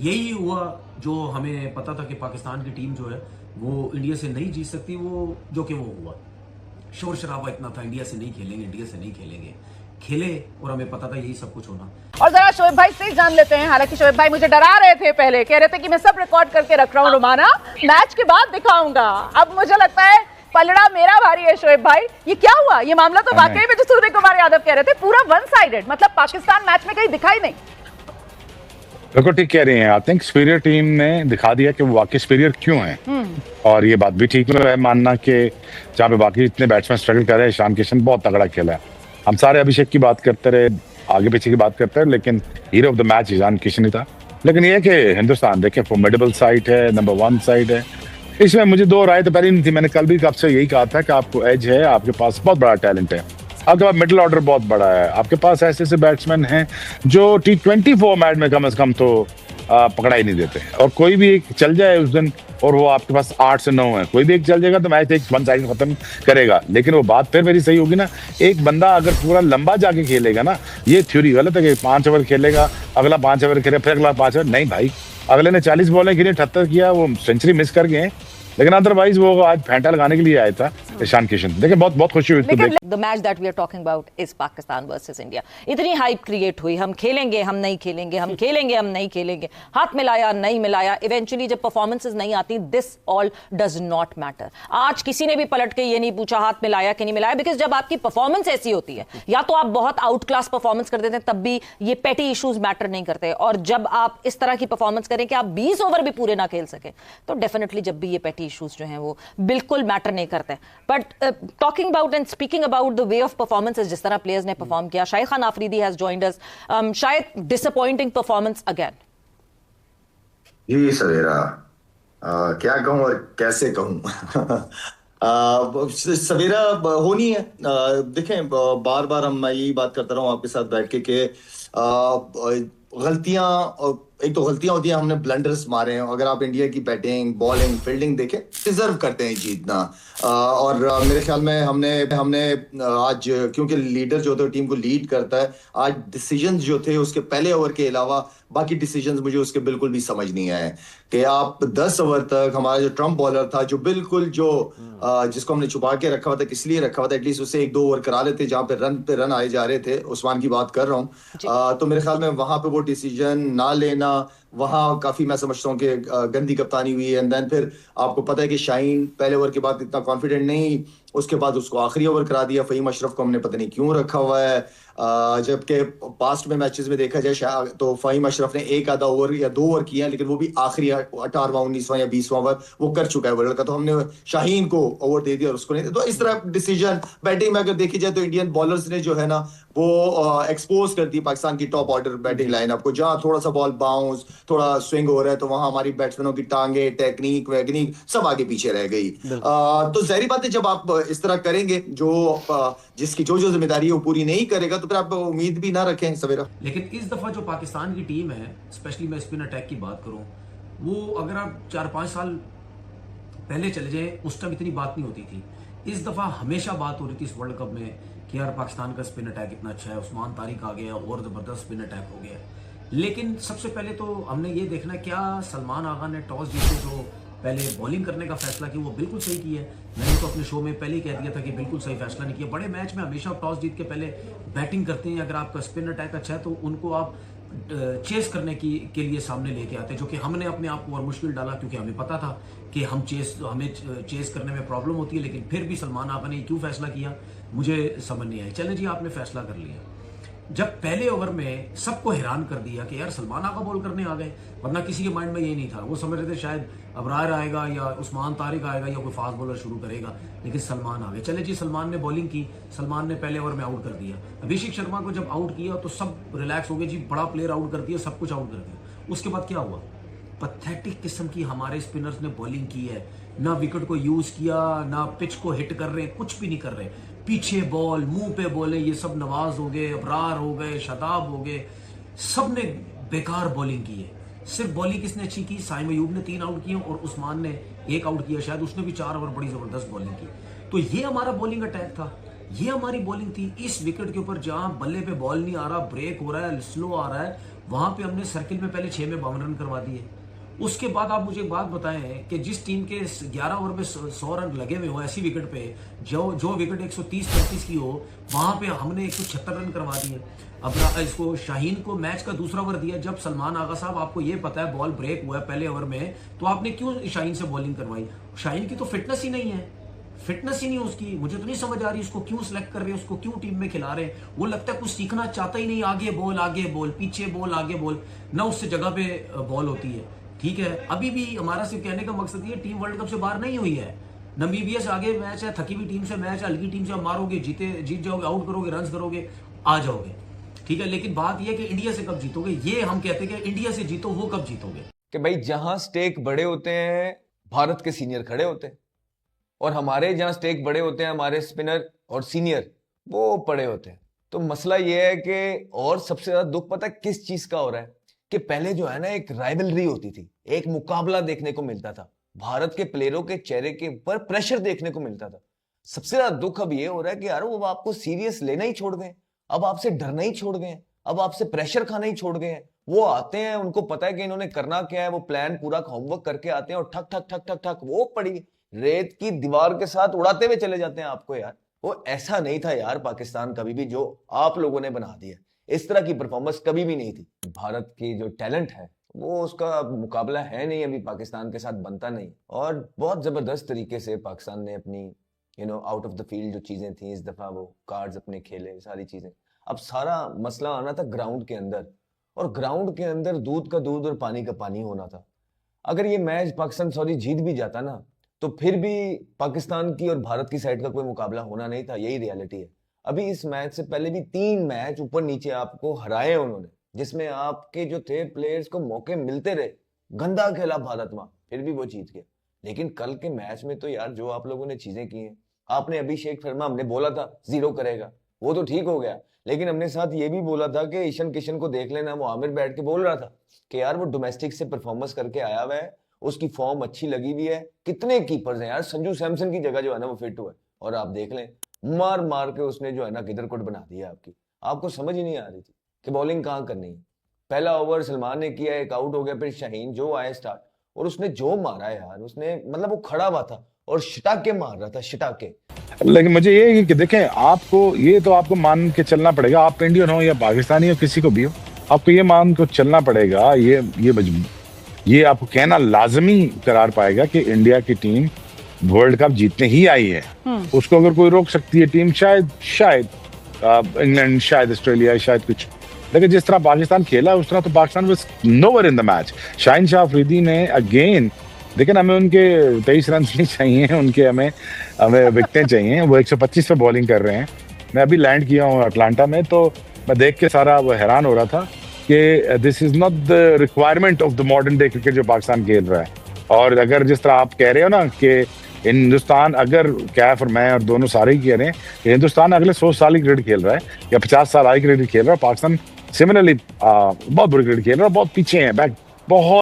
यही हुआ जो हमें पता था कि पाकिस्तान की टीम जो है वो इंडिया से नहीं जीत सकती, वो जो कि वो हुआ। शोर शराबा इतना था, इंडिया से नहीं खेलेंगे, इंडिया से नहीं खेलेंगे, खेले और हमें पता था यही सब कुछ होना। और जरा शोएब भाई से जान लेते हैं। हालांकि शोएब भाई मुझे डरा रहे थे, पहले कह रहे थे कि मैं सब रिकॉर्ड करके रख रहा हूं रुमाना, मैच के बाद दिखाऊंगा। अब मुझे लगता है पलड़ा मेरा भारी है। शोएब भाई ये क्या हुआ? ये मामला तो वाकई में जो सूर्य कुमार यादव कह रहे थे पूरा वन साइडेड, मतलब पाकिस्तान मैच में कहीं दिखाई नहीं। बिल्कुल ठीक कह रही हैं। आई थिंक सुपीरियर टीम ने दिखा दिया कि वो वाकई सुपीरियर क्यों है। और ये बात भी ठीक है मानना कि जहाँ पे बाकी इतने बैट्समैन स्ट्रगल कर रहे हैं, ईशान किशन बहुत तगड़ा खेला है। हम सारे अभिषेक की बात करते रहे, आगे पीछे की बात करते रहे, लेकिन hero of the match Ishan Kishan ही था। लेकिन ये कि हिंदुस्तान देखे फॉर्मिडेबल साइड है, नंबर 1 साइड है। इसमें मुझे दो राय तो पहले नहीं थी। मैंने कल भी आपसे यही कहा था कि आपको एज है, आपके पास बहुत बड़ा टैलेंट है, आपके पास मिडिल ऑर्डर बहुत बड़ा है, आपके पास ऐसे ऐसे बैट्समैन हैं जो T20 फॉर्मेट में कम से कम तो पकड़ा ही नहीं देते। और कोई भी एक चल जाए उस दिन और वो आपके पास 8 से 9 है, कोई भी एक चल जाएगा तो मैच एक वन साइड खत्म करेगा। लेकिन वो बात फिर मेरी सही होगी ना, एक बंदा अगर पूरा लंबा जाके खेलेगा ना, ये थ्योरी गलत है कि 5 ओवर खेलेगा, अगला 5 ओवर खेले, फिर अगला 5 ओवर। नहीं भाई, अगले ने 40 बॉलें खेली, 78 किया, वो सेंचुरी मिस कर गए। लेकिन अदरवाइज वो आज फेंटा लगाने के लिए आया था ईशान किशन। देखिए बहुत बहुत खुशी हुई। The match that we are talking about is Pakistan versus India. इतनी हाइप क्रिएट हुई, हम खेलेंगे हम नहीं खेलेंगे, हम खेलेंगे हम नहीं खेलेंगे, हाथ मिलाया नहीं मिलाया। इवेंचुअली जब परफॉर्मेंसेज नहीं आती, this all does not matter. आज किसी ने भी पलट के ये नहीं पूछा हाथ मिलाया कि नहीं मिलाया, बिकॉज जब आपकी परफॉर्मेंस ऐसी होती है, या तो आप बहुत आउट क्लास परफॉर्मेंस कर देते हैं, तब भी ये पेटी इश्यूज मैटर नहीं करते। और जब आप इस तरह की परफॉर्मेंस करें कि आप 20 ओवर भी पूरे ना खेल सके, तो डेफिनेटली जब भी ये पेटी इश्यूज जो हैं वो बिल्कुल मैटर नहीं करते। But talking about and speaking about the way of performances, जिस तरह प्लेयर्स ने परफॉर्म किया, Shahid Khan Afridi has joined us. शायद डिसअपॉइंटिंग परफॉर्मेंस अगेन। जी सवेरा, क्या कहूं और कैसे कहूं। सवेरा होनी है। देखें, बार बार मैं यही बात करता रहा हूं आपके साथ बैठ के कि गलतियां, एक तो गलतियां होती हैं, हमने ब्लंडर्स मारे हैं। अगर आप इंडिया की बैटिंग, बॉलिंग, फील्डिंग देखें, डिजर्व करते हैं जीतना। और मेरे ख्याल में हमने आज, क्योंकि लीडर जो थे टीम को लीड करता है, आज डिसीजंस जो थे उसके पहले ओवर के अलावा बाकी डिसीजंस मुझे उसके बिल्कुल भी समझ नहीं आए। कि आप 10 ओवर तक हमारा जो ट्रम्प बॉलर था, जो बिल्कुल जिसको हमने छुपा के रखा हुआ था, किस लिए रखा हुआ था, एटलीस्ट उसे 1-2 ओवर करा लेते जहां पे रन आए जा रहे थे। उस्मान की बात कर रहा हूँ। तो मेरे ख्याल में वहां पे वो डिसीजन ना लेना, वहां काफी मैं समझता हूँ कि गंदी कप्तानी हुई है। एंड देन फिर आपको पता है कि शाहीन पहले ओवर के बाद इतना कॉन्फिडेंट नहीं, उसके बाद उसको आखिरी ओवर करा दिया। फ़हीम अशरफ को हमने पता नहीं क्यों रखा हुआ है। जबकि पास्ट में मैचेस में देखा जाए तो फ़हीम अशरफ ने एक आधा ओवर या 2 ओवर किया, लेकिन वो भी आखिरी 18वां, 19वां या 20वां ओवर वो कर चुका है वर्ल्ड का। तो हमने शाहीन को ओवर दे दिया और उसको नहीं दिया। तो इस तरह डिसीजन बैटिंग में अगर देखी जाए तो इंडियन बॉलर्स ने जो है ना वो एक्सपोज कर दी पाकिस्तान की टॉप ऑर्डर बैटिंग लाइनअप को। जहां थोड़ा सा बॉल बाउंस, थोड़ा स्विंग हो रहा है, तो वहां हमारी बैट्समैनों की टांगे, टेक्निक वैगनिक सब आगे पीछे रह गई। तो जाहिर बात है जब आप इस तरह करेंगे, जिसकी जो जिम्मेदारी है वो पूरी नहीं करेगा, तो फिर आप उम्मीद भी ना रखें सवेरा। लेकिन इस दफा जो पाकिस्तान की टीम है, स्पेशली मैं स्पिन अटैक की बात करूं, वो अगर आप 4-5 साल पहले चले जाए उस टाइम इतनी बात नहीं होती थी। इस दफा हमेशा बात हो रही थी इस वर्ल्ड कप में कि यार पाकिस्तान का स्पिन अटैक इतना अच्छा है, उस्मान तारिक आ गया और जबरदस्त स्पिन अटैक हो गया। लेकिन सबसे पहले तो हमने ये देखना, क्या सलमान आगा ने टॉस जीते जो पहले बॉलिंग करने का फैसला किया, वो बिल्कुल सही किया है। मैंने तो अपने शो में पहले ही कह दिया था कि बिल्कुल सही फैसला नहीं किया। बड़े मैच में हमेशा टॉस जीत के पहले बैटिंग करते हैं। अगर आपका स्पिन अटैक अच्छा है तो उनको आप चेस करने के लिए सामने लेके आते हैं, जो कि हमने अपने आप को और मुश्किल डाला, क्योंकि हमें पता था कि हमें चेस करने में प्रॉब्लम होती है। लेकिन फिर भी सलमान आगा ने क्यों फैसला किया मुझे समझ नहीं आया। चलें जी, आपने फैसला कर लिया। जब पहले ओवर में सबको हैरान कर दिया कि यार सलमान आगा बॉल करने आ गए, वरना किसी के माइंड में यही नहीं था। वो समझ रहे थे शायद अबरार आएगा या उस्मान तारिक आएगा या कोई फास्ट बॉलर शुरू करेगा, लेकिन सलमान आ गए। चले जी, सलमान ने बॉलिंग की, सलमान ने पहले ओवर में आउट कर दिया। अभिषेक शर्मा को जब आउट किया तो सब रिलैक्स हो गए, जी बड़ा प्लेयर आउट कर दिया, सब कुछ आउट कर दिया। उसके बाद क्या हुआ? पैथेटिक किस्म की हमारे स्पिनर्स ने बॉलिंग की है, ना विकेट को यूज किया, ना पिच को हिट कर रहे, कुछ भी नहीं कर रहे। पीछे बॉल, मुंह पे बॉले, ये सब नवाज हो गए, अबरार हो गए, शादाब हो गए, सब ने बेकार बॉलिंग की है। सिर्फ बॉलिंग किसने अच्छी की? साइम अयूब ने 3 आउट किए और उस्मान ने 1 आउट किया, शायद उसने भी 4 ओवर बड़ी जबरदस्त बॉलिंग की। तो ये हमारा बॉलिंग अटैक था, ये हमारी बॉलिंग थी। इस विकेट के ऊपर जहां बल्ले पे बॉल नहीं आ रहा, ब्रेक हो रहा है, स्लो आ रहा है, वहां पे हमने सर्किल में पहले 6 में 52 रन करवा दिए। उसके बाद आप मुझे एक बात बताएं कि जिस टीम के 11 ओवर में 100 रन लगे हुए हो ऐसी विकेट पे, जो विकेट 130-35 की हो, वहां पे हमने 176 रन करवा दिए। अब इसको शाहीन को मैच का दूसरा ओवर दिया, जब सलमान आगा साहब आपको ये पता है बॉल ब्रेक हुआ है पहले ओवर में, तो आपने क्यों शाहीन से बॉलिंग करवाई? शाहीन की तो फिटनेस ही नहीं है, फिटनेस ही नहीं उसकी। मुझे तो नहीं समझ आ रही उसको क्यों सिलेक्ट कर रहे हैं, उसको क्यों टीम में खिला रहे हैं। वो लगता है कुछ सीखना चाहता ही नहीं, आगे बोल, पीछे बोल, आगे बोल, ना उससे जगह पे बॉल होती है। ठीक है, अभी भी हमारा सिर्फ कहने का मकसद ये, टीम वर्ल्ड कप से बाहर नहीं हुई है। नमीबिया से आगे मैच है, थकी हुई टीम से मैच है, हल्की टीम से मारोगे, जीत जाओगे, आउट करोगे, रन करोगे, आ जाओगे। ठीक है, लेकिन बात यह है कि इंडिया से कब जीतोगे, ये हम कहते हैं कि इंडिया से जीतो, वो कब जीतोगे? कि भाई जहां स्टेक बड़े होते हैं भारत के सीनियर खड़े होते हैं, और हमारे जहां स्टेक बड़े होते हैं हमारे स्पिनर और सीनियर वो पड़े होते हैं। तो मसला ये है कि, और सबसे ज्यादा दुख पता है किस चीज का हो रहा है, कि पहले जो है ना एक राइवलरी होती थी, एक मुकाबला देखने को मिलता था, भारत के प्लेयरों के चेहरे के ऊपर प्रेशर देखने को मिलता था। सबसे ज्यादा दुख अब ये हो रहा है कि यार वो आपको सीरियस लेना ही छोड़ गए, अब आपसे डरना ही छोड़ गए, अब आपसे प्रेशर खाना ही छोड़ गए। वो आते हैं, उनको पता है कि इन्होंने करना क्या है, वो प्लान पूरा होमवर्क करके आते हैं और ठक ठक ठक ठक ठक वो पड़ी रेत की दीवार के साथ उड़ाते हुए चले जाते हैं आपको। यार वो ऐसा नहीं था यार, पाकिस्तान कभी भी जो आप लोगों ने बना दिया, इस तरह की परफॉर्मेंस कभी भी नहीं थी। भारत की जो टैलेंट है वो उसका मुकाबला है नहीं, अभी पाकिस्तान के साथ बनता नहीं। और बहुत जबरदस्त तरीके से पाकिस्तान ने अपनी आउट ऑफ द फील्ड जो चीजें थी, इस दफा वो कार्ड्स अपने खेले, सारी चीजें। अब सारा मसला आना था ग्राउंड के अंदर, और ग्राउंड के अंदर दूध का दूध और पानी का पानी होना था। अगर ये मैच पाकिस्तान जीत भी जाता ना, तो फिर भी पाकिस्तान की और भारत की साइड का कोई मुकाबला होना नहीं था, यही रियलिटी है। अभी इस मैच से पहले भी 3 मैच ऊपर नीचे आपको हराए उन्होंने, जिसमें आपके जो थे प्लेयर्स को मौके मिलते रहे। गंदा खेला भारत वहां, फिर भी वो जीत गया। लेकिन कल के मैच में तो यार जो आप लोगों ने चीजें की हैं, आपने अभिषेक शर्मा, हमने बोला था 0 करेगा, वो तो ठीक हो गया, लेकिन हमने साथ ये भी बोला था कि ईशान किशन को देख लेना। वो आमिर बैठ के बोल रहा था कि यार वो डोमेस्टिक से परफॉर्मेंस करके आया हुआ है, उसकी फॉर्म अच्छी लगी हुई है। कितने कीपर्स हैं यार, संजू सैमसन की जगह जो है ना वो फिट हुआ है, और आप देख लें मार मार के उसने जो है ना किधर कोट बना दिया आपकी। आपको समझ ही नहीं आ रही थी कि बॉलिंग कहाँ करनी है। पहला ओवर सलमान ने किया, एक आउट हो गया, फिर शाहीन जो आए स्टार्ट, और उसने जो मारा यार, उसने मतलब वो खड़ा हुआ था और शिटाके मार रहा था, शिटाके। लेकिन मुझे ये है कि देखें, आपको ये तो आपको मान के चलना पड़ेगा, आप इंडियन हो या पाकिस्तानी हो, किसी को भी हो, आपको ये मान के चलना पड़ेगा, ये आपको कहना लाजमी करार पाएगा कि इंडिया की टीम वर्ल्ड कप जीतने ही आई है। उसको अगर कोई रोक सकती है टीम, शायद इंग्लैंड, शायद ऑस्ट्रेलिया, शायद कुछ, लेकिन जिस तरह पाकिस्तान खेला उस तरह तो Pakistan was nowhere in the match. Shaheen Shah Afridi ने अगेन, लेकिन हमें उनके 23 रन नहीं चाहिए, उनके हमें विकेटें चाहिए। वो 125 पे बॉलिंग कर रहे हैं। मैं अभी लैंड किया हूँ अटलांटा में, तो मैं देख के सारा वो हैरान हो रहा था कि this is not the requirement of the modern day cricket जो पाकिस्तान खेल रहा है। और अगर जिस तरह आप कह रहे हो ना कि हिंदुस्तान, अगर कैफ और मैं और दोनों सारे ही कह रहे हैं कि हिंदुस्तान अगले 100 साल ही क्रिकेट खेल रहा है या 50 साल आई क्रिकेट खेल रहा है, पाकिस्तान सिमिलरली बहुत बुरी क्रिकेट खेल रहा है, बहुत पीछे है, बैक बहुत